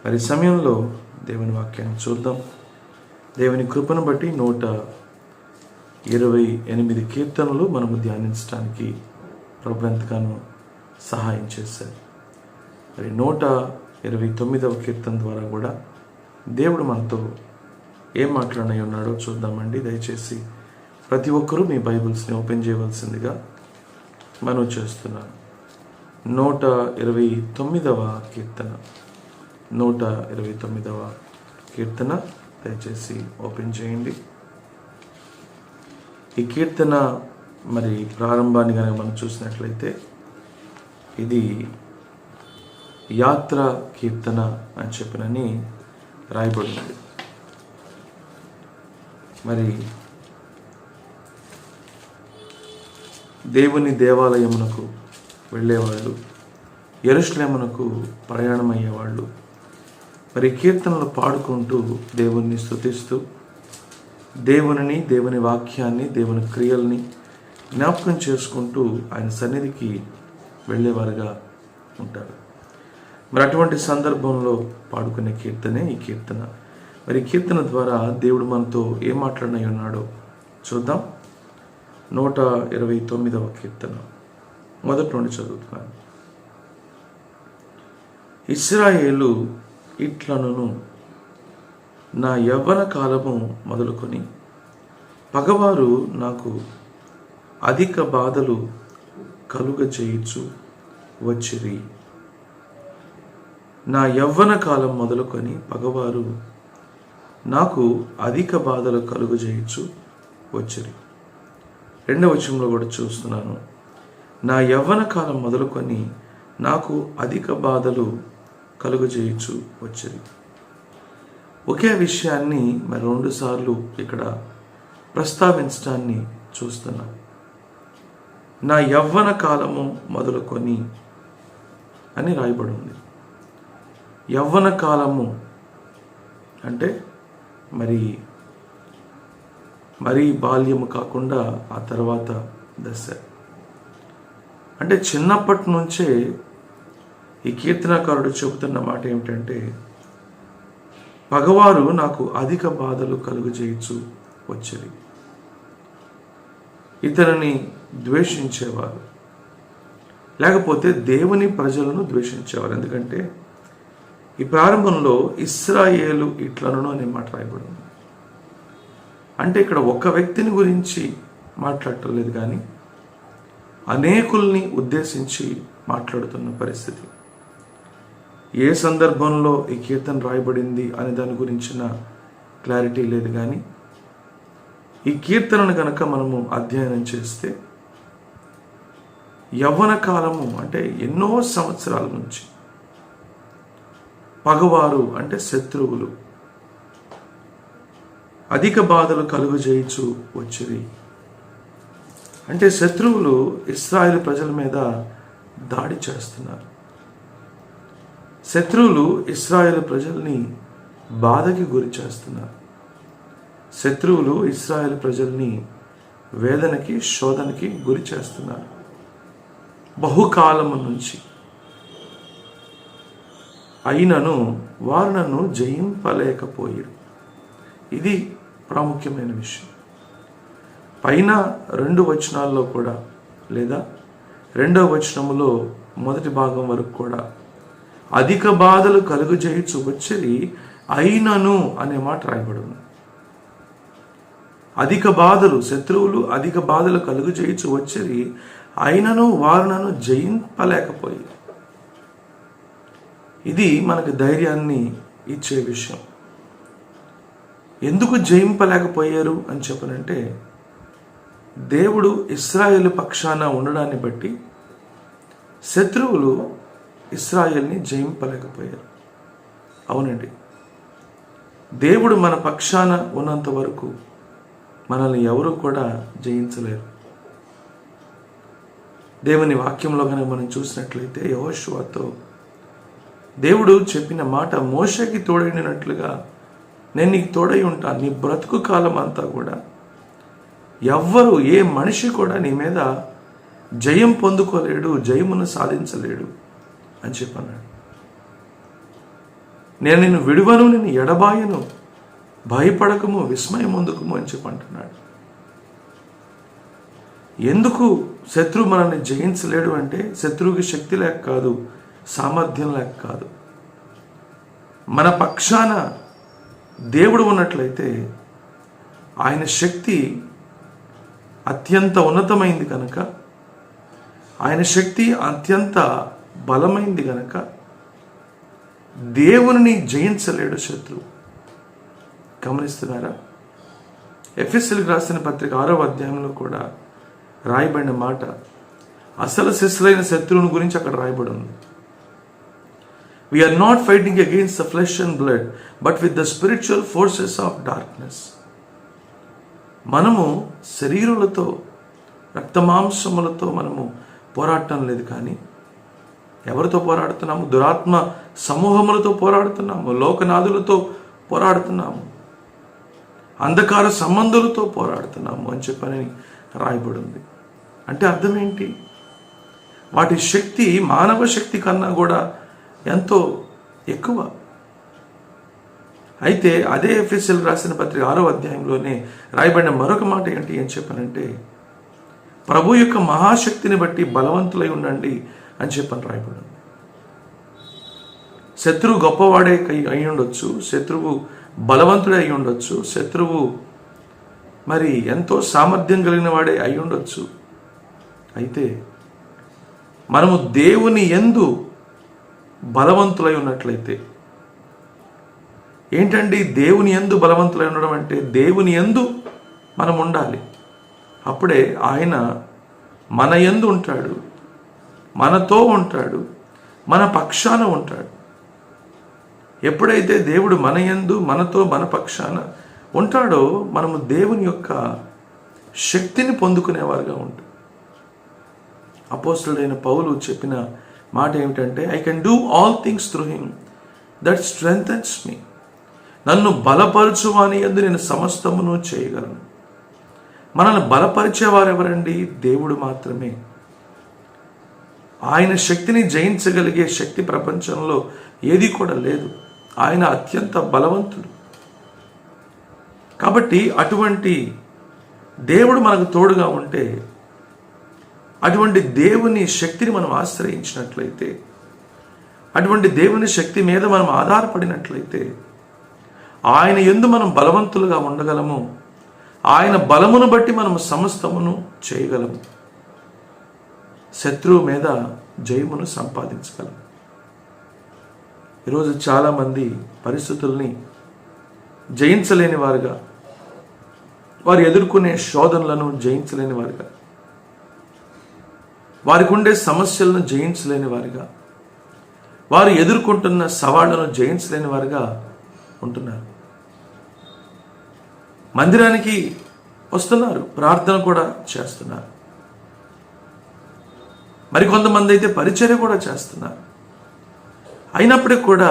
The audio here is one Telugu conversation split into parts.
మరి సమయంలో దేవుని వాక్యాన్ని చూద్దాం. దేవుని కృపను బట్టి 128 కీర్తనలు మనము ధ్యానించడానికి ప్రభు ఎంతగానో సహాయం చేశారు. మరి 129వ కీర్తన ద్వారా కూడా దేవుడు మనతో ఏం మాట్లాడి ఉన్నాడో చూద్దామండి. దయచేసి ప్రతి ఒక్కరూ మీ బైబిల్స్ని ఓపెన్ చేయవలసిందిగా మనవి చేస్తున్నాను. 129వ కీర్తన 129వ కీర్తన దయచేసి ఓపెన్ చేయండి. ఈ కీర్తన మరి ప్రారంభాన్ని కనుక మనం చూసినట్లయితే ఇది యాత్ర కీర్తన అని చెప్పినని రాయబడింది. మరి దేవుని దేవాలయమునకు వెళ్ళేవాళ్ళు, యెరూషలేమునకు ప్రయాణమయ్యేవాళ్ళు మరి కీర్తనలు పాడుకుంటూ దేవుణ్ణి స్తుతిస్తూ దేవుని వాక్యాన్ని, దేవుని క్రియల్ని జ్ఞాపకం చేసుకుంటూ ఆయన సన్నిధికి వెళ్ళేవారుగా ఉంటారు. మరి అటువంటి సందర్భంలో పాడుకునే కీర్తనే ఈ కీర్తన. మరి కీర్తన ద్వారా దేవుడు మనతో ఏం మాట్లాడినై ఉన్నాడో చూద్దాం. 129వ కీర్తన మొదటి నుండి చదువుతున్నాను. ఇశ్రాయేలు ఇట్లనును, నా యవ్వన కాలము మొదలుకొని పగవారు నాకు అధిక బాధలు కలుగజేయుచు వచ్చిరి. నా యవ్వన కాలం మొదలుకొని పగవారు నాకు అధిక బాధలు కలుగజేయుచు వచ్చిరి. 2వ వచనంలో కూడా చూస్తున్నాను, నా యవ్వన కాలం మొదలుకొని నాకు అధిక బాధలు కలుగజేయుచు వచ్చిరి. ఒకే విషయాన్ని మరి 2 సార్లు ఇక్కడ ప్రస్తావించడాన్ని చూస్తున్నాం. నా యవ్వన కాలము మొదలుకొని అని రాయబడి ఉంది. యవ్వన కాలము అంటే మరి బాల్యము కాకుండా ఆ తర్వాత దశ. అంటే చిన్నప్పటి నుంచే ఈ కీర్తనకారుడు చెబుతున్న మాట ఏమిటంటే, పగవారు నాకు అధిక బాధలు కలుగజేయచ్చు వచ్చిరి. ఇతరుని ద్వేషించేవారు, లేకపోతే దేవుని ప్రజలను ద్వేషించేవారు. ఎందుకంటే ఈ ప్రారంభంలో ఇశ్రాయేలు ఇట్లనును అనే మాట రాయబడింది. అంటే ఇక్కడ ఒక వ్యక్తిని గురించి మాట్లాడటం లేదు, కానీ అనేకుల్ని ఉద్దేశించి మాట్లాడుతున్న పరిస్థితి. ఏ సందర్భంలో ఈ కీర్తన రాయబడింది అనే దాని గురించిన క్లారిటీ లేదు, కానీ ఈ కీర్తనను కనుక మనము అధ్యయనం చేస్తే యవ్వన కాలము అంటే ఎన్నో సంవత్సరాల నుంచి, పగవారు అంటే శత్రువులు అధిక బాధలు కలుగజేయచ్చు వచ్చిరి. అంటే శత్రువులు ఇశ్రాయేలు ప్రజల మీద దాడి చేస్తున్నారు. శత్రువులు ఇశ్రాయేలు ప్రజల్ని బాధకి గురి చేస్తున్నారు. శత్రువులు ఇశ్రాయేలు ప్రజల్ని వేదనకి, శోధనకి గురి చేస్తున్నారు బహుకాలము నుంచి. అయినను వారు నన్ను జయింపలేకపోయారు. ఇది ప్రాముఖ్యమైన విషయం. పైన 2 వచనాల్లో కూడా, లేదా 2వ వచనములో మొదటి భాగం వరకు కూడా అధిక బాధలు కలుగజేయచ్చు వచ్చిరి, అయినను అనే మాట రాయబడింది. అధిక బాధలు, శత్రువులు అధిక బాధలు కలుగజేయచ్చు వచ్చిరి, అయినను వారు నన్ను జయింపలేకపోయారు. ఇది మనకు ధైర్యాన్ని ఇచ్చే విషయం. ఎందుకు జయింపలేకపోయారు అని చెప్పనంటే, దేవుడు ఇశ్రాయేలు పక్షాన ఉండడాన్ని బట్టి శత్రువులు ఇశ్రాయేల్ని జయింపలేకపోయారు. అవునండి, దేవుడు మన పక్షాన ఉన్నంత వరకు మనల్ని ఎవరు కూడా జయించలేరు. దేవుని వాక్యంలో కనుక మనం చూసినట్లయితే యెహోషువతో దేవుడు చెప్పిన మాట, మోషేకి తోడైనట్లుగా నేను నీకు తోడై ఉంటాను. నీ బ్రతుకు కాలం అంతా కూడా ఎవ్వరు, ఏ మనిషి కూడా నీ మీద జయం పొందుకోలేడు, జయమును సాధించలేడు అని చెప్పన్నాడు. నేను నిన్ను విడువను, నిన్ను ఎడబాయను, భయపడకము, విస్మయం పొందుకము అని చెప్పి అంటున్నాడు. ఎందుకు శత్రువు మనల్ని జయించలేడు అంటే శత్రువుకి శక్తి లేక కాదు, సామర్థ్యం లేక కాదు. మన పక్షాన దేవుడు ఉన్నట్లయితే ఆయన శక్తి అత్యంత ఉన్నతమైంది కనుక, ఆయన శక్తి అత్యంత బలమైంది కనుక దేవుని జయించలేడు శత్రువు. గమనిస్తున్నారా? ఎఫెసీయులకు రాసిన పత్రిక 6వ అధ్యాయంలో కూడా రాయబడిన మాట అసలు శిశులైన శత్రువుని గురించి అక్కడ రాయబడి ఉంది. We are not fighting against the flesh and blood, but with the spiritual forces of darkness. మనము శరీరులతో, రక్తమాంసములతో మనము పోరాటం లేదు. కానీ ఎవరితో పోరాడుతున్నాము? దురాత్మ సమూహములతో పోరాడుతున్నాము, లోకనాథులతో పోరాడుతున్నాము, అంధకార సంబంధులతో పోరాడుతున్నాము అని చెప్పని రాయబడి ఉంది. అంటే అర్థం ఏంటి? వాటి శక్తి మానవ శక్తి కన్నా కూడా ఎంతో ఎక్కువ. అయితే అదే ఎఫెసీయులకు రాసిన పత్రిక 6వ అధ్యాయంలోనే రాయబడిన మరొక మాట ఏంటి అని చెప్పనంటే, ప్రభు యొక్క మహాశక్తిని బట్టి బలవంతులై ఉండండి అని చెప్పని రాయబడింది. శత్రువు గొప్పవాడే అయి ఉండొచ్చు, శత్రువు బలవంతుడే అయి ఉండొచ్చు, శత్రువు మరి ఎంతో సామర్థ్యం కలిగిన వాడే అయి ఉండొచ్చు. అయితే మనము దేవుని యందు బలవంతులై ఉన్నట్లయితే, ఏంటండి దేవుని యందు బలవంతులై ఉండడం అంటే? దేవుని యందు మనం ఉండాలి. అప్పుడే ఆయన మన యందు ఉంటాడు, మనతో ఉంటాడు, మన పక్షాన ఉంటాడు. ఎప్పుడైతే దేవుడు మన యందు, మనతో, మన పక్షాన ఉంటాడో మనము దేవుని యొక్క శక్తిని పొందుకునేవారుగా ఉంటాం. అపోస్తలుడైన పౌలు చెప్పిన మాట ఏమిటంటే, I can do all things through him that strengthens me. నన్ను బలపరచువాని యందు నేను సమస్తమును చేయగలను. మనల్ని బలపరిచేవారు ఎవరండి? దేవుడు మాత్రమే. ఆయన శక్తిని జయించగలిగే శక్తి ప్రపంచంలో ఏది కూడా లేదు. ఆయన అత్యంత బలవంతుడు. కాబట్టి అటువంటి దేవుడు మనకు తోడుగా ఉంటే, అటువంటి దేవుని శక్తిని మనం ఆశ్రయించినట్లయితే, అటువంటి దేవుని శక్తి మీద మనం ఆధారపడినట్లయితే ఆయన యందు మనం బలవంతులుగా ఉండగలము. ఆయన బలమును బట్టి మనం సమస్తమును చేయగలము. శత్రువు మీద జయమును సంపాదించగలము. ఈరోజు చాలామంది పరిస్థితుల్ని జయించలేని వారుగా, వారు ఎదుర్కొనే శోధనలను జయించలేని వారుగా, వారికి ఉండే సమస్యలను జయించలేని వారుగా, వారు ఎదుర్కొంటున్న సవాళ్లను జయించలేని వారుగా ఉంటున్నారు. మందిరానికి వస్తున్నారు, ప్రార్థన కూడా చేస్తున్నారు, మరికొంతమంది అయితే పరిచర్య కూడా చేస్తున్నారు. అయినప్పటికీ కూడా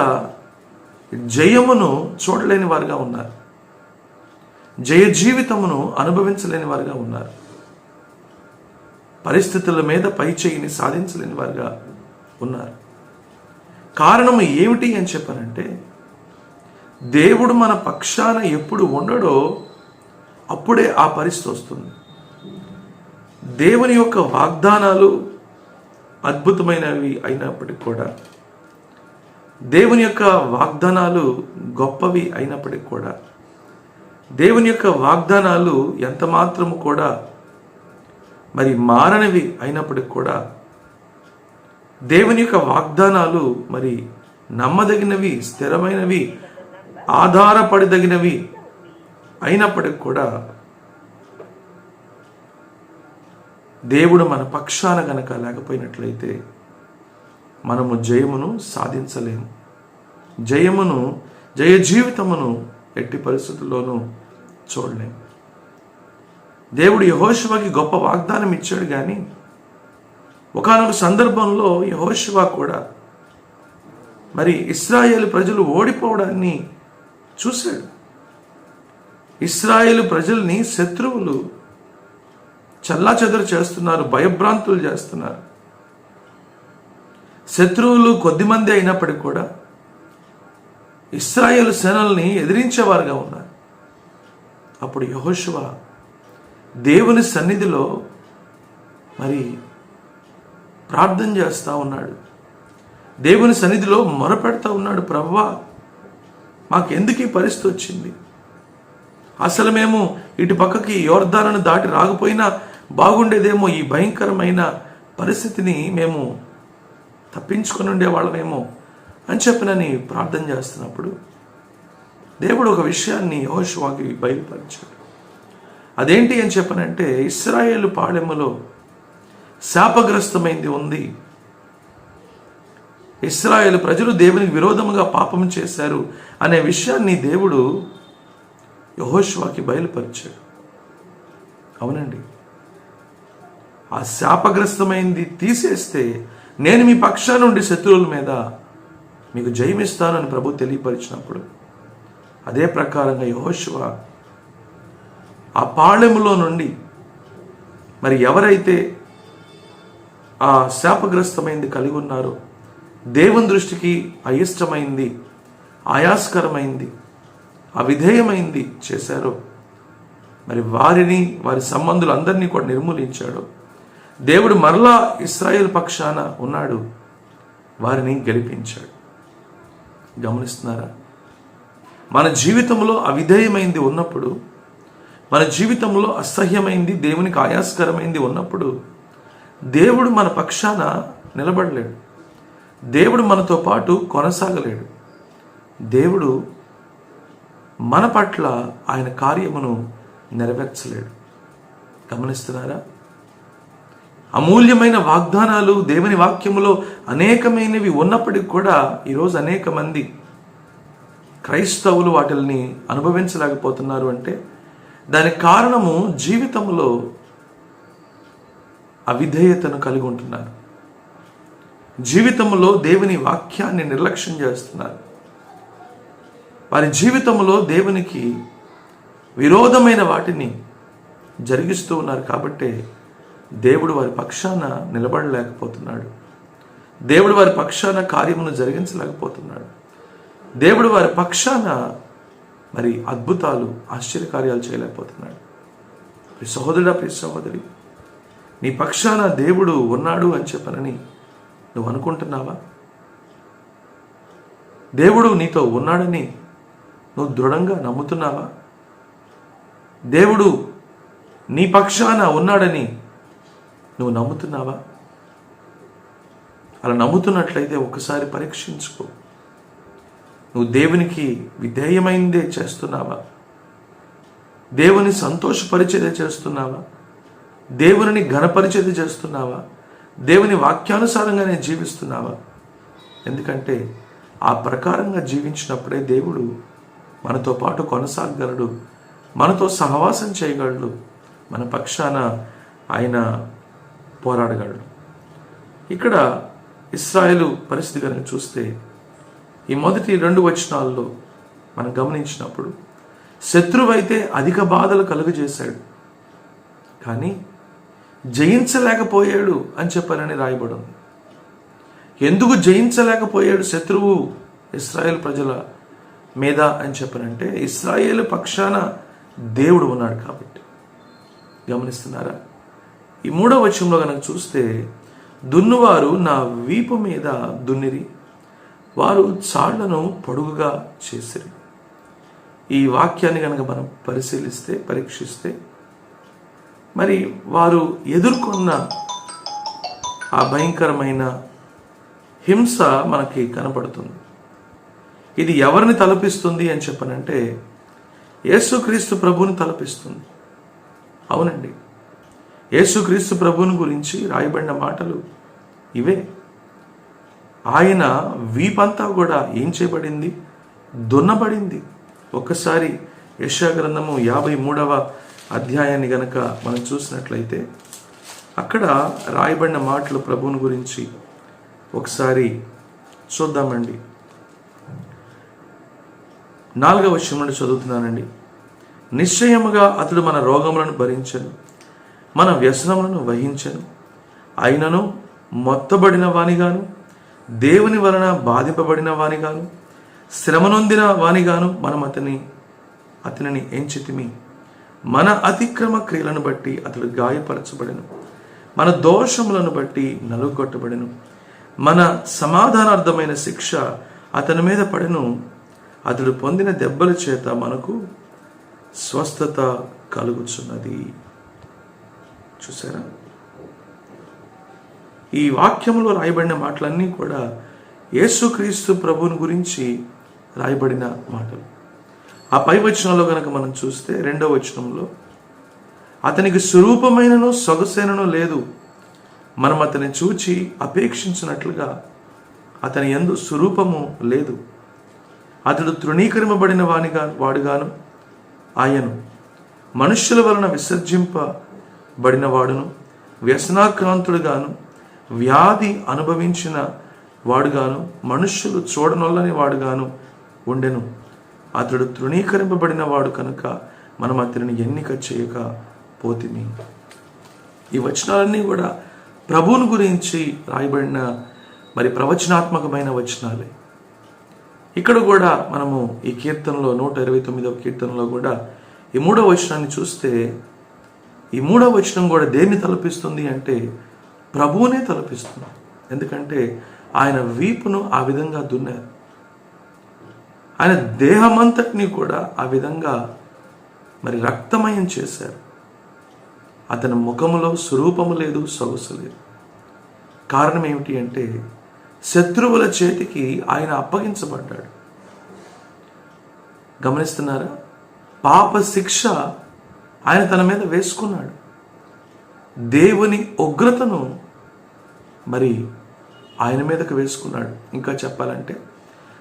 జయమును చూడలేని వారుగా ఉన్నారు, జయ జీవితమును అనుభవించలేని వారుగా ఉన్నారు, పరిస్థితుల మీద పైచేయిని సాధించలేని వారుగా ఉన్నారు. కారణం ఏమిటి అని చెప్పానంటే, దేవుడు మన పక్షాన ఎప్పుడు ఉండడో అప్పుడే ఆ పరిస్థితి వస్తుంది. దేవుని యొక్క వాగ్దానాలు అద్భుతమైనవి అయినప్పటికీ కూడా, దేవుని యొక్క వాగ్దానాలు గొప్పవి అయినప్పటికీ కూడా, దేవుని యొక్క వాగ్దానాలు ఎంత మాత్రము కూడా మరి మారనివి అయినప్పటికీ కూడా, దేవుని యొక్క వాగ్దానాలు మరి నమ్మదగినవి, స్థిరమైనవి, ఆధారపడదగినవి అయినప్పటికీ కూడా, దేవుడు మన పక్షాన గనక లేకపోయినట్లయితే మనము జయమును సాధించలేము. జయ జీవితమును ఎట్టి పరిస్థితుల్లోనూ చూడలేము. దేవుడు యెహోషువకి గొప్ప వాగ్దానం ఇచ్చాడు, కానీ ఒకానొక సందర్భంలో యెహోషువ కూడా మరి ఇశ్రాయేలు ప్రజలు ఓడిపోవడాన్ని చూశాడు. ఇశ్రాయేలు ప్రజల్ని శత్రువులు చల్లాచెదరు చేస్తున్నారు, భయభ్రాంతులు చేస్తున్నారు. శత్రువులు కొద్దిమంది అయినప్పటికీ కూడా ఇశ్రాయేలు సేనల్ని ఎదిరించేవారుగా ఉన్నారు. అప్పుడు యెహోషువ దేవుని సన్నిధిలో మరి ప్రార్థన చేస్తూ ఉన్నాడు. దేవుని సన్నిధిలో మొరపెడతా ఉన్నాడు, ప్రభువా మాకెందుకు ఈ పరిస్థితి వచ్చింది? అసలు మేము ఇటు పక్కకి యోర్దానును దాటి రాకపోయినా బాగుండేదేమో, ఈ భయంకరమైన పరిస్థితిని మేము తప్పించుకొని ఉండేవాళ్ళమేమో అని చెప్పినని ప్రార్థన చేస్తున్నప్పుడు దేవుడు ఒక విషయాన్ని యెహోషువకి బయలుపరిచాడు. అదేంటి అని చెప్పనంటే, ఇశ్రాయేలు పాళెములో శాపగ్రస్తమైంది ఉంది. ఇశ్రాయేలు ప్రజలు దేవునికి విరోధముగా పాపం చేశారు అనే విషయాన్ని దేవుడు యెహోషువకి బయలుపరిచాడు. అవునండి, ఆ శాపగ్రస్తమైంది తీసేస్తే నేను మీ పక్షా నుండి శత్రువుల మీద మీకు జయమిస్తానని ప్రభు తెలియపరిచినప్పుడు అదే ప్రకారంగా యెహోషువ ఆ పాళెములో నుండి మరి ఎవరైతే ఆ శాపగ్రస్తమైంది కలిగి ఉన్నారో, దేవుని దృష్టికి అయిష్టమైంది, ఆయాస్కరమైంది, అవిధేయమైంది చేశారో, మరి వారిని వారి సంబంధులందరినీ కూడా నిర్మూలించాడు. దేవుడు మరలా ఇశ్రాయేల్ పక్షాన ఉన్నాడు, వారిని గెలిపించాడు. గమనిస్తున్నారా? మన జీవితంలో అవిధేయమైంది ఉన్నప్పుడు, మన జీవితంలో అసహ్యమైంది, దేవునికి ఆయాస్కరమైంది ఉన్నప్పుడు దేవుడు మన పక్షాన నిలబడలేడు. దేవుడు మనతో పాటు కొనసాగలేడు. దేవుడు మన పట్ల ఆయన కార్యమును నెరవేర్చలేడు. గమనిస్తున్నారా? అమూల్యమైన వాగ్దానాలు దేవుని వాక్యములో అనేకమైనవి ఉన్నప్పటికీ కూడా ఈరోజు అనేక మంది క్రైస్తవులు వాటిని అనుభవించలేకపోతున్నారు. అంటే దానికి కారణము జీవితంలో అవిధేయతను కలిగి ఉంటున్నారు. జీవితంలో దేవుని వాక్యాన్ని నిర్లక్ష్యం చేస్తున్నారు. వారి జీవితంలో దేవునికి విరోధమైన వాటిని జరిగిస్తూ ఉన్నారు. కాబట్టి దేవుడు వారి పక్షాన నిలబడలేకపోతున్నాడు. దేవుడు వారి పక్షాన కార్యమును జరిగించలేకపోతున్నాడు. దేవుడు వారి పక్షాన మరి అద్భుతాలు, ఆశ్చర్యకార్యాలు చేయలేకపోతున్నాడు. ప్రియ సహోదరుడా, ప్రియ సహోదరి, నీ పక్షాన దేవుడు ఉన్నాడు అని చెప్పనని నువ్వు అనుకుంటున్నావా? దేవుడు నీతో ఉన్నాడని నువ్వు దృఢంగా నమ్ముతున్నావా? దేవుడు నీ పక్షాన ఉన్నాడని నువ్వు నమ్ముతున్నావా? అలా నమ్ముతున్నట్లయితే ఒకసారి పరీక్షించుకో. నువ్వు దేవునికి విధేయమైందే చేస్తున్నావా? దేవుని సంతోషపరిచేదే చేస్తున్నావా? దేవుని ఘనపరిచేది చేస్తున్నావా? దేవుని వాక్యానుసారంగానే జీవిస్తున్నావా? ఎందుకంటే ఆ ప్రకారంగా జీవించినప్పుడే దేవుడు మనతో పాటు కొనసాగగలడు, మనతో సహవాసం చేయగలడు, మన పక్షాన ఆయన పోరాడగలడు. ఇక్కడ ఇశ్రాయేలు పరిస్థితి కనుక చూస్తే ఈ మొదటి 2 వచనాల్లో మనం గమనించినప్పుడు శత్రువైతే అధిక బాధలు కలుగజేశాడు, కానీ జయించలేకపోయాడు అని చెప్పాలని రాయబడి ఉంది. ఎందుకు జయించలేకపోయాడు శత్రువు ఇశ్రాయేలు ప్రజల మీద అని చెప్పనంటే, ఇశ్రాయేలు పక్షాన దేవుడు ఉన్నాడు కాబట్టి. గమనిస్తున్నారా? ఈ 3వ వచనంలో కనుక చూస్తే, దున్నువారు నా వీపు మీద దున్నిరి, వారు చాళ్లను పొడుగుగా చేసిరి. ఈ వాక్యాన్ని కనుక మనం పరిశీలిస్తే, పరీక్షిస్తే, మరి వారు ఎదుర్కొన్న ఆ భయంకరమైన హింస మనకి కనపడుతుంది. ఇది ఎవరిని తలపిస్తుంది అని చెప్పనంటే, యేసుక్రీస్తు ప్రభువుని తలపిస్తుంది. అవునండి, యేసుక్రీస్తు ప్రభువుని గురించి రాయబడిన మాటలు ఇవే. ఆయన వీపంతా కూడా ఏం చేయబడింది? దున్నబడింది. ఒక్కసారి యెషయా గ్రంథము 53వ అధ్యాయాన్ని గనక మనం చూసినట్లయితే అక్కడ రాయబడిన మాటలు ప్రభువుని గురించి ఒకసారి చూద్దామండి. 4వ వచనం నుండి చదువుతున్నానండి. నిశ్చయముగా అతడు మన రోగములను భరించెను, మన వ్యసనములను వహించెను, అయినను మొత్తబడిన వానిగాను, దేవుని వలన బాధింపబడిన వానిగాను, శ్రమనొందిన వానిగాను మనం అతనిని ఎంచితిమి. మన అతిక్రమ క్రియలను బట్టి అతడు గాయపరచబడెను, మన దోషములను బట్టి నలుగొట్టబడెను. మన సమాధానార్థమైన శిక్ష అతని మీద పడెను, అతడు పొందిన దెబ్బల చేత మనకు స్వస్థత కలుగుచున్నది. చూసారా, ఈ వాక్యంలో రాయబడిన మాటలన్నీ కూడా యేసుక్రీస్తు ప్రభువుని గురించి రాయబడిన మాటలు. ఆ పై వచనంలో కనుక మనం చూస్తే 2వ వచనంలో, అతనికి స్వరూపమైనను సొగసైనను లేదు, మనం అతని చూచి అపేక్షించినట్లుగా అతని యందు స్వరూపము లేదు. అతడు తృణీకరింపబడిన వాడుగాను ఆయను, మనుష్యుల వలన విసర్జింపబడిన వాడును, వ్యసనాక్రాంతుడుగాను, వ్యాధి అనుభవించిన వాడుగాను, మనుష్యులు చూడనొల్లని వాడుగాను ఉండెను. అతడు తృణీకరింపబడిన వాడు కనుక మనం అతనిని ఎన్నిక చేయకపోతిమి. ఈ వచనాలన్నీ కూడా ప్రభువుని గురించి రాయబడిన ప్రవచనాత్మకమైన వచనాలే. ఇక్కడ కూడా మనము ఈ కీర్తనలో 129వ కీర్తనలో కూడా ఈ 3వ వచనాన్ని చూస్తే, ఈ 3వ వచనం కూడా దేన్ని తలపిస్తుంది అంటే ప్రభువునే తలపిస్తుంది. ఎందుకంటే ఆయన వీపును ఆ విధంగా దున్నారు, ఆయన దేహమంతటిని కూడా ఆ విధంగా రక్తమయం చేశారు. అతని ముఖములో స్వరూపము లేదు, సొగసు లేదు. కారణం ఏమిటి అంటే శత్రువుల చేతికి ఆయన అప్పగించబడ్డాడు. గమనిస్తున్నారా, పాప శిక్ష ఆయన తన మీద వేసుకున్నాడు. దేవుని ఉగ్రతను ఆయన మీదకు వేసుకున్నాడు. ఇంకా చెప్పాలంటే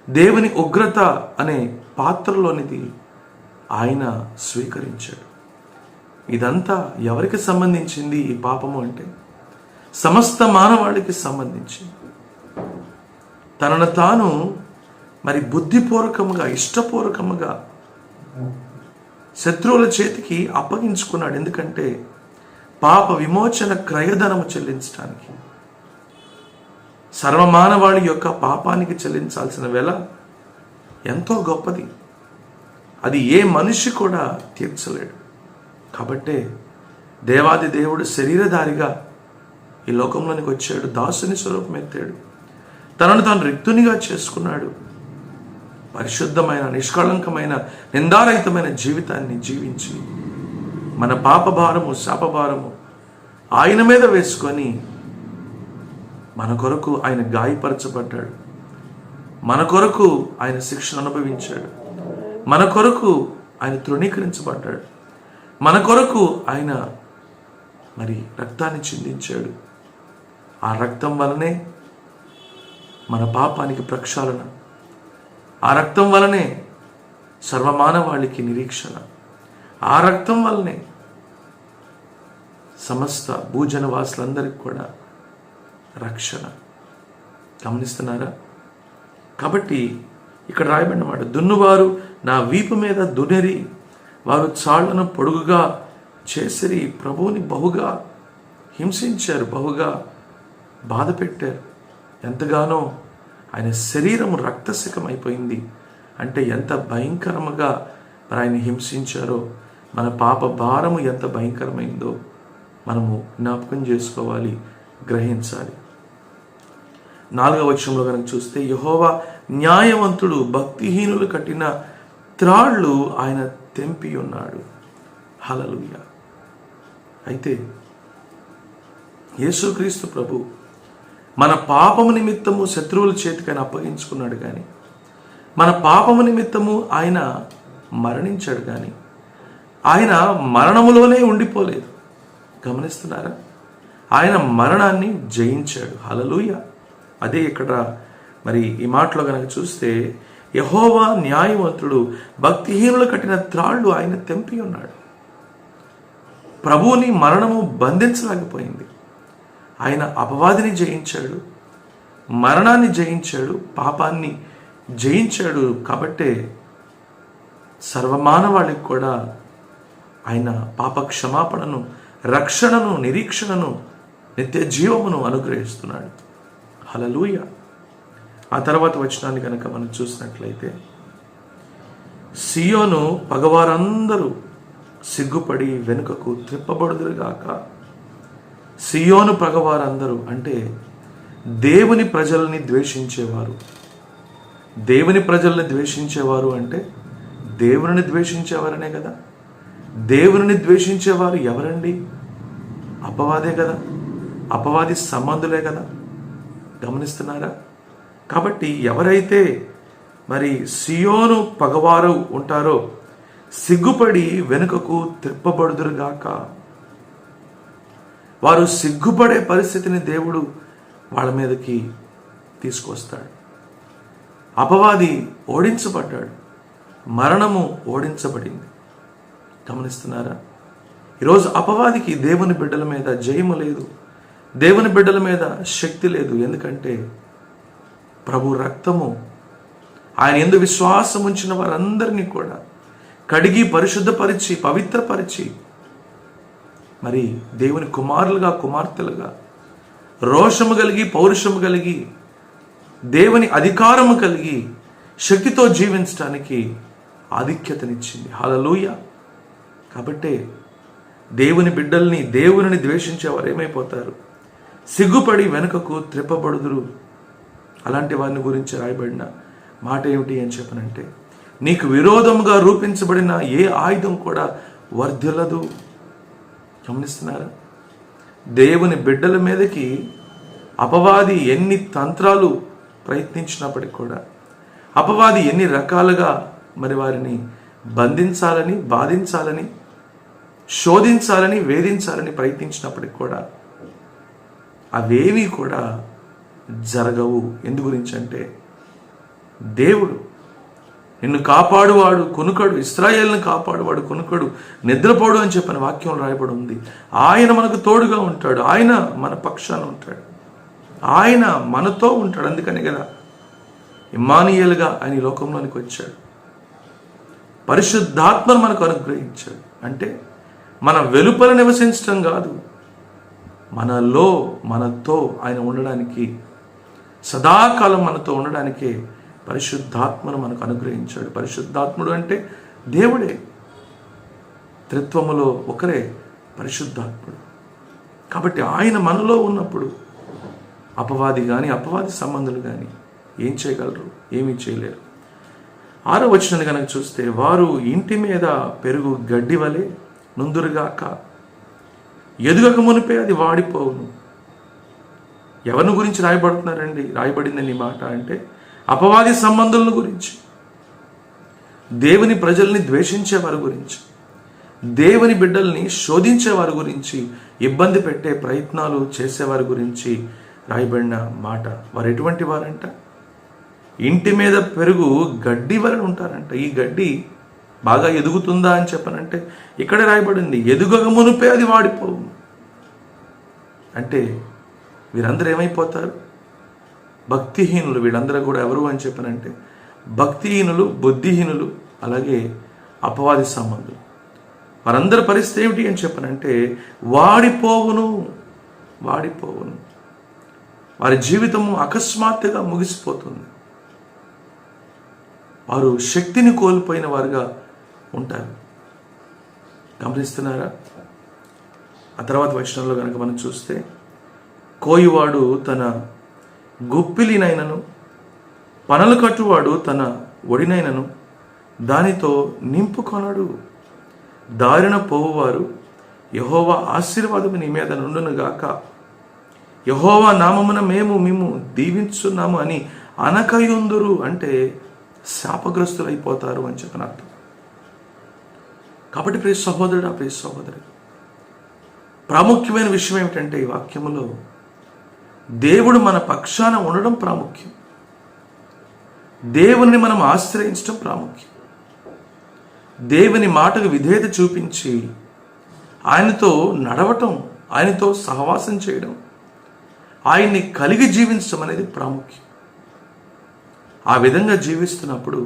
దేవుని ఉగ్రత అనే పాత్రలోనిది ఆయన స్వీకరించాడు. ఇదంతా ఎవరికి సంబంధించింది ఈ పాపము అంటే సమస్త మానవాళికి సంబంధించింది. తనను తాను బుద్ధిపూర్వకముగా, ఇష్టపూర్వకముగా శత్రువుల చేతికి అప్పగించుకున్నాడు. ఎందుకంటే పాప విమోచన క్రయధనము చెల్లించడానికి, సర్వమానవాళి యొక్క పాపానికి చెల్లించాల్సిన వెల ఎంతో గొప్పది. అది ఏ మనిషి కూడా తీర్చలేడు. కాబట్టే దేవాది దేవుడు శరీరధారిగా ఈ లోకంలోనికి వచ్చాడు, దాసుని స్వరూపం ఎత్తాడు, తనను తాను రిక్తునిగా చేసుకున్నాడు. పరిశుద్ధమైన, నిష్కళంకమైన, నిందారహితమైన జీవితాన్ని జీవించి మన పాపభారము, శాపభారము ఆయన మీద వేసుకొని మన కొరకు ఆయన గాయపరచబడ్డాడు, మన కొరకు ఆయన శిక్షను అనుభవించాడు, మన కొరకు ఆయన తృణీకరించబడ్డాడు, మన కొరకు ఆయన రక్తాన్ని చిందించాడు. ఆ రక్తం వలనే మన పాపానికి ప్రక్షాళన, ఆ రక్తం వలనే సర్వమానవాళికి నిరీక్షణ, ఆ రక్తం వలనే సమస్త భూజనవాసులందరికీ కూడా రక్షణ. గమనిస్తున్నారా? కాబట్టి ఇక్కడ రాయబడిన మాట, దున్నువారు నా వీపు మీద దునెరి, వారు చాళ్లను పొడుగుగా చేసిరి. ప్రభువుని బహుగా హింసించారు, బహుగా బాధ పెట్టారు. ఎంతగానో ఆయన శరీరం రక్తసికమైపోయింది. అంటే ఎంత భయంకరముగా ఆయన హింసించారో, మన పాప భారము ఎంత భయంకరమైందో మనము జ్ఞాపకం చేసుకోవాలి, గ్రహించాలి. 4వ వచనంలో కనుక చూస్తే, యెహోవా న్యాయవంతుడు, భక్తిహీనులు కట్టిన త్రాళ్ళు ఆయన తెంపి ఉన్నాడు. హల్లెలూయా. అయితే యేసుక్రీస్తు ప్రభు మన పాపము నిమిత్తము శత్రువుల చేతికి ఆయన అప్పగించుకున్నాడు, కానీ మన పాపము నిమిత్తము ఆయన మరణించాడు. కానీ ఆయన మరణములోనే ఉండిపోలేదు. గమనిస్తున్నారా? ఆయన మరణాన్ని జయించాడు. హల్లెలూయా. అదే ఇక్కడ ఈ మాటలో కనుక చూస్తే, యెహోవా న్యాయవంతుడు, భక్తిహీనులు కట్టిన త్రాళ్ళు ఆయన తెంపి ఉన్నాడు. ప్రభువుని మరణము బంధించలేకపోయింది. ఆయన అపవాదిని జయించాడు, మరణాన్ని జయించాడు, పాపాన్ని జయించాడు. కాబట్టే సర్వమానవాళికి కూడా ఆయన పాప క్షమాపణను, రక్షణను, నిరీక్షణను, నిత్య జీవమును అనుగ్రహిస్తున్నాడు. హల్లెలూయా. ఆ తర్వాత వచనాన్ని కనుక మనం చూసినట్లయితే, సియోను పగవారందరూ సిగ్గుపడి వెనుకకు త్రిప్పబడుదురుగాక. సియోను పగవారందరూ అంటే దేవుని ప్రజల్ని ద్వేషించేవారు. దేవుని ప్రజల్ని ద్వేషించేవారు అంటే దేవుని ద్వేషించేవారనే కదా. దేవుని ద్వేషించేవారు ఎవరండి? అపవాదే కదా, అపవాది సంబంధులే కదా. గమనిస్తున్నారా? కాబట్టి ఎవరైతే మరి సియోను పగవారు ఉంటారో సిగ్గుపడి వెనుకకు త్రిప్పబడుదురుగాక. వారు సిగ్గుపడే పరిస్థితిని దేవుడు వాళ్ళ మీదకి తీసుకొస్తాడు. అపవాది ఓడించబడ్డాడు, మరణము ఓడించబడింది. గమనిస్తున్నారా? ఈరోజు అపవాదికి దేవుని బిడ్డల మీద జయము లేదు, దేవుని బిడ్డల మీద శక్తి లేదు. ఎందుకంటే ప్రభు రక్తము ఆయన యందు విశ్వాసం ఉంచిన వారందరినీ కూడా కడిగి పరిశుద్ధపరిచి పవిత్రపరిచి మరి దేవుని కుమారులుగా కుమార్తెలుగా రోషము కలిగి పౌరుషము కలిగి దేవుని అధికారము కలిగి శక్తితో జీవించడానికి ఆధిక్యతనిచ్చింది. హల్లెలూయా. కాబట్టే దేవుని బిడ్డల్ని దేవుని ద్వేషించేవారు ఏమైపోతారు? సిగ్గుపడి వెనుకకు త్రిప్పబడుదురు. అలాంటి వారిని గురించి రాయబడిన మాట ఏమిటి అని చెప్పనంటే, నీకు విరోధముగా రూపించబడిన ఏ ఆయుధం కూడా వర్ధిల్లదు. గమనిస్తున్నారా? దేవుని బిడ్డల మీదకి అపవాది ఎన్ని తంత్రాలు ప్రయత్నించినప్పటికి కూడా, అపవాది ఎన్ని రకాలుగా మరి వారిని బంధించాలని, బాధించాలని, శోధించాలని, వేధించాలని ప్రయత్నించినప్పటికి కూడా అవేవి కూడా జరగవు. ఎందు గురించి అంటే దేవుడు నిన్ను కాపాడువాడు కొనుకడు, ఇశ్రాయేలును కాపాడువాడు కొనుకడు, నిద్రపోడు అని చెప్పిన వాక్యం రాయబడి ఉంది. ఆయన మనకు తోడుగా ఉంటాడు, ఆయన మన పక్షాన ఉంటాడు, ఆయన మనతో ఉంటాడు. అందుకని కదా ఇమ్మానుయేలుగా ఆయన ఈ లోకంలోనికి వచ్చాడు. పరిశుద్ధాత్మను మనకు అనుగ్రహించాడు. అంటే మన వెలుపల నివసించడం కాదు, మనలో మనతో ఆయన ఉండడానికి, సదాకాలం మనతో ఉండడానికే పరిశుద్ధాత్మను మనకు అనుగ్రహించాడు. పరిశుద్ధాత్ముడు అంటే దేవుడే, త్రిత్వములో ఒకరే పరిశుద్ధాత్ముడు. కాబట్టి ఆయన మనలో ఉన్నప్పుడు అపవాది కానీ అపవాది సంబంధులు కానీ ఏం చేయగలరు? ఏమీ చేయలేరు. 6వ వచనాన్ని కనుక చూస్తే, వారు ఇంటి మీద పెరుగు గడ్డి వలె నుందురుగాక, ఎదుగక మునిపే అది వాడిపోవును. ఎవరిని గురించి రాయబడిందండి మాట అంటే అపవాది సంబంధులను గురించి, దేవుని ప్రజల్ని ద్వేషించే వారి గురించి, దేవుని బిడ్డల్ని శోధించే వారి గురించి, ఇబ్బంది పెట్టే ప్రయత్నాలు చేసేవారి గురించి రాయబడిన మాట. వారు ఎటువంటి వారంట? ఇంటి మీద పెరుగు గడ్డి వలన ఉంటారంట. ఈ గడ్డి బాగా ఎదుగుతుందా అని చెప్పనంటే ఇక్కడే రాయబడింది, ఎదుగక మునిపే అది వాడిపోవు. అంటే వీరందరూ ఏమైపోతారు? భక్తిహీనులు. వీళ్ళందరూ కూడా ఎవరు అని చెప్పనంటే భక్తిహీనులు, బుద్ధిహీనులు, అలాగే అపవాది సంబంధులు. వారందరి పరిస్థితి ఏమిటి అని చెప్పనంటే వాడిపోవును. వారి జీవితము అకస్మాత్తుగా ముగిసిపోతుంది. వారు శక్తిని కోల్పోయిన వారుగా ఉంటారు. గమనిస్తున్నారా? ఆ తర్వాత వచనంలో కనుక మనం చూస్తే, కోయివాడు తన గుప్పిలినైనను, పనలు కట్టువాడు తన ఒడినైనను దానితో నింపుకొనడు. దారిన పోవువారు యెహోవా ఆశీర్వాదము నీ మీద నుండునుగాక, యెహోవా నామమున మేము దీవించున్నాము అని అనకయుందురు. అంటే శాపగ్రస్తులైపోతారు అని చెప్పిన అర్థం. కాబట్టి ప్రియ సహోదరుడు, ప్రియ సహోదరి, ప్రాముఖ్యమైన విషయం ఏమిటంటే ఈ వాక్యములో దేవుడు మన పక్షాన ఉండడం ప్రాముఖ్యం, దేవుని మనం ఆశ్రయించడం ప్రాముఖ్యం. దేవుని మాటకు విధేయత చూపించి ఆయనతో నడవటం, ఆయనతో సహవాసం చేయడం, ఆయన్ని కలిగి జీవించడం అనేది ప్రాముఖ్యం. ఆ విధంగా జీవిస్తున్నప్పుడు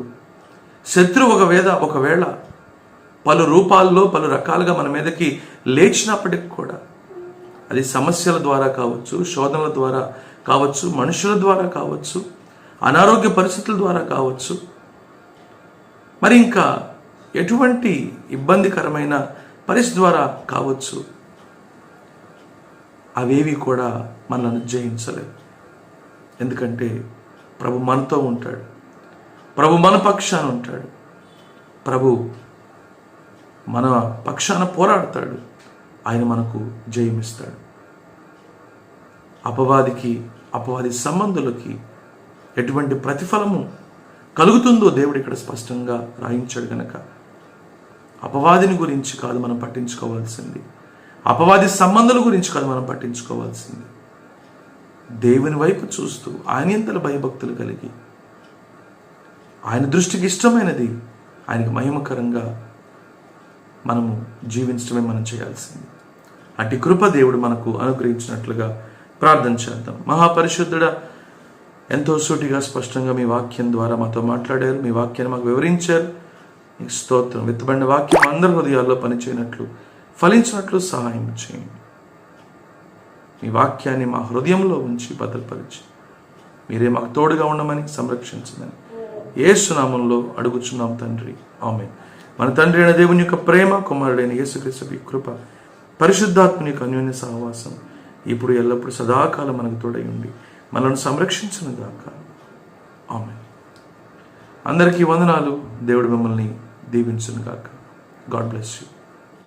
శత్రువు ఒకవేళ పలు రూపాల్లో పలు రకాలుగా మన మీదకి లేచినప్పటికి కూడా, అది సమస్యల ద్వారా కావచ్చు, శోధనల ద్వారా కావచ్చు, మనుషుల ద్వారా కావచ్చు, అనారోగ్య పరిస్థితుల ద్వారా కావచ్చు, మరి ఇంకా ఎటువంటి ఇబ్బందికరమైన పరిస్థితి ద్వారా కావచ్చు, అవేవి కూడా మనల్ని జయించలేవు. ఎందుకంటే ప్రభు మనతో ఉంటాడు, ప్రభు మన పక్షాన ఉంటాడు, ప్రభు మన పక్షాన పోరాడతాడు, ఆయన మనకు జయమిస్తాడు. అపవాది సంబంధులకి ఎటువంటి ప్రతిఫలము కలుగుతుందో దేవుడు ఇక్కడ స్పష్టంగా రాయించాడు. గనక అపవాదిని గురించి కాదు మనం పట్టించుకోవాల్సింది, అపవాది సంబంధాల గురించి కాదు మనం పట్టించుకోవాల్సింది, దేవుని వైపు చూస్తూ ఆయన ఎంతల భయభక్తులు కలిగి ఆయన దృష్టికి ఇష్టమైనది, ఆయనకి మహిమకరంగా మనము జీవించడమే మనం చేయాల్సింది. అట్టి కృప దేవుడు మనకు అనుగ్రహించినట్లుగా ప్రార్థన చేద్దాం. మహాపరిశుద్ధుడా, ఎంతో సూటిగా స్పష్టంగా మీ వాక్యం ద్వారా మాతో మాట్లాడారు, మీ వాక్యాన్ని మాకు వివరించారు. మీకు స్తోత్రం. విత్తబడిన వాక్యం అందరి హృదయాల్లో పనిచేయనట్లు, ఫలించినట్లు సహాయం చేయండి. మీ వాక్యాన్ని మా హృదయంలో ఉంచి భద్రపరిచి మీరే మాకు తోడుగా ఉండమని, సంరక్షించమని యేసు నామములో అడుగుచున్నాం తండ్రి, ఆమేన్. మన తండ్రి అయిన దేవుని యొక్క ప్రేమ, కుమారుడైన యేసుక్రీస్తు కృప, పరిశుద్ధాత్మని యొక్క అన్యోన్య సహవాసం ఇప్పుడు ఎల్లప్పుడు సదాకాలం మనకు తోడై ఉండి మనల్ని సంరక్షించిన దాకా, ఆమేన్. అందరికీ వందనాలు. దేవుడు మిమ్మల్ని దీవించును గాక. God bless you.